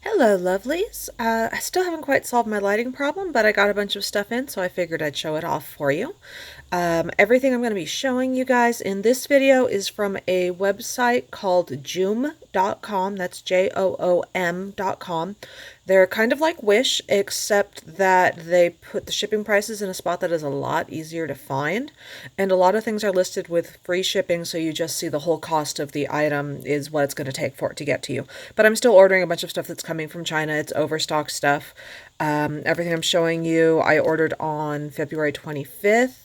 Hello, lovelies. I still haven't quite solved my lighting problem, but I got a bunch of stuff in, so I figured I'd show it off for you. Everything I'm going to be showing you guys in this video is from a website called Joom.com. That's Joom.com. They're kind of like Wish, except that they put the shipping prices in a spot that is a lot easier to find. And a lot of things are listed with free shipping, so you just see the whole cost of the item is what it's going to take for it to get to you. But I'm still ordering a bunch of stuff that's coming from China. It's overstock stuff. Everything I'm showing you, I ordered on February 25th.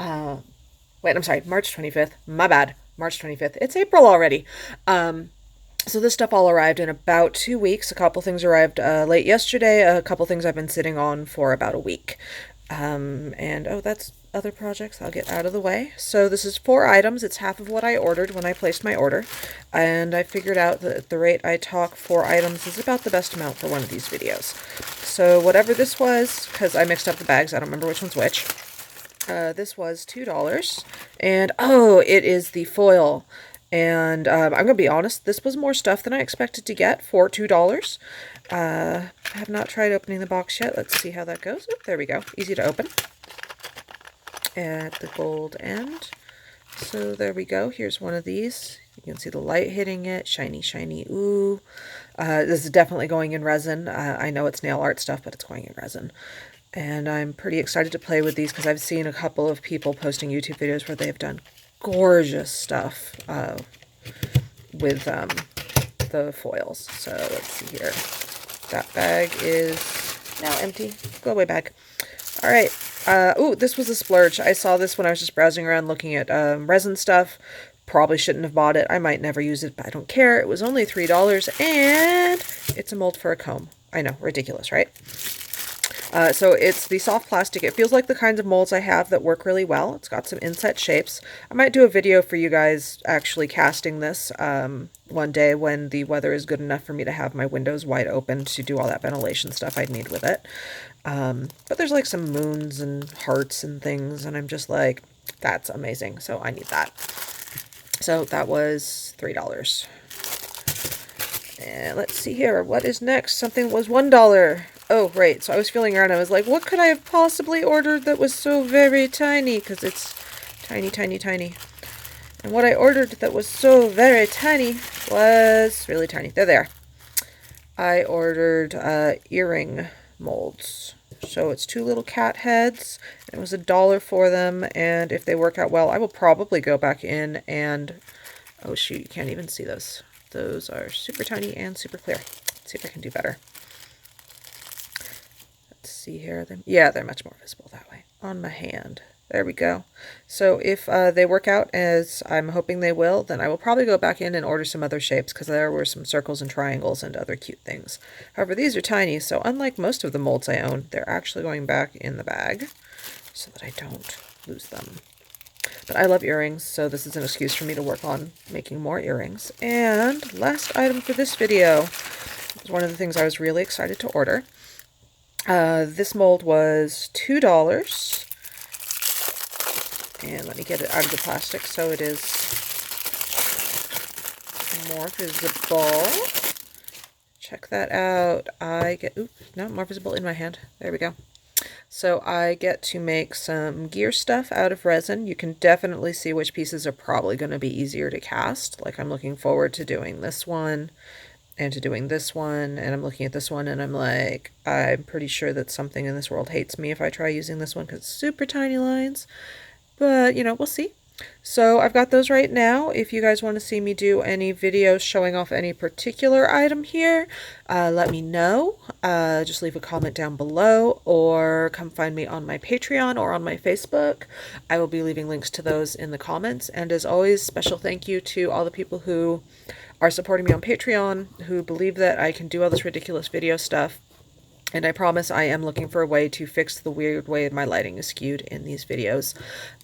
Wait, I'm sorry, March 25th. My bad. March 25th. It's April already. So this stuff all arrived in about 2 weeks. A couple things arrived late yesterday. A couple things I've been sitting on for about a week. And oh, that's other projects I'll get out of the way. So this is 4 items. It's half of what I ordered when I placed my order. And I figured out that at the rate I talk, 4 items is about the best amount for one of these videos. So whatever this was, because I mixed up the bags, I don't remember which one's which. This was $2. And oh, it is the foil. And I'm going to be honest, this was more stuff than I expected to get for $2. I have not tried opening the box yet. Let's see how that goes. Oh, there we go. Easy to open. At the gold end. So there we go. Here's one of these. You can see the light hitting it. Shiny, shiny. Ooh. This is definitely going in resin. I know it's nail art stuff, but it's going in resin. And I'm pretty excited to play with these because I've seen a couple of people posting YouTube videos where they've done gorgeous stuff with the foils. So let's see here. That bag is now empty. Go away, bag. All right. Ooh, this was a splurge. I saw this when I was just browsing around looking at resin stuff. Probably shouldn't have bought it. I might never use it, but I don't care. It was only $3, and it's a mold for a comb. I know, ridiculous, right? So it's the soft plastic. It feels like the kinds of molds I have that work really well. It's got some inset shapes. I might do a video for you guys actually casting this one day when the weather is good enough for me to have my windows wide open to do all that ventilation stuff I'd need with it. But there's like some moons and hearts and things, and I'm just like, that's amazing. So I need that. So that was $3. And let's see here. What is next? Something was $1. Oh, right. So I was feeling around. I was like, what could I have possibly ordered that was so very tiny? Because it's tiny, tiny, tiny. And what I ordered that was so very tiny was really tiny. There they are. I ordered earring molds. So it's 2 little cat heads. It was $1 for them. And if they work out well, I will probably go back in and... Oh, shoot. You can't even see those. Those are super tiny and super clear. Let's see if I can do better. Let's see here. Yeah, they're much more visible that way. On my hand. There we go. So if they work out as I'm hoping they will, then I will probably go back in and order some other shapes because there were some circles and triangles and other cute things. However, these are tiny, so unlike most of the molds I own, they're actually going back in the bag so that I don't lose them. But I love earrings, so this is an excuse for me to work on making more earrings. And last item for this video is one of the things I was really excited to order. This mold was $2. And let me get it out of the plastic so it is more visible. Check that out. I get, oops, no, more visible in my hand. There we go. So I get to make some gear stuff out of resin. You can definitely see which pieces are probably going to be easier to cast. Like I'm looking forward to doing this one and to doing this one. And I'm looking at this one and I'm like, I'm pretty sure that something in this world hates me if I try using this one because it's super tiny lines. But, you know, we'll see. So I've got those right now. If you guys want to see me do any videos showing off any particular item here, let me know. Just leave a comment down below or come find me on my Patreon or on my Facebook. I will be leaving links to those in the comments. And as always, special thank you to all the people who are supporting me on Patreon, who believe that I can do all this ridiculous video stuff. And I promise I am looking for a way to fix the weird way my lighting is skewed in these videos.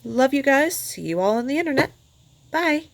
Love you guys. See you all on the internet. Bye.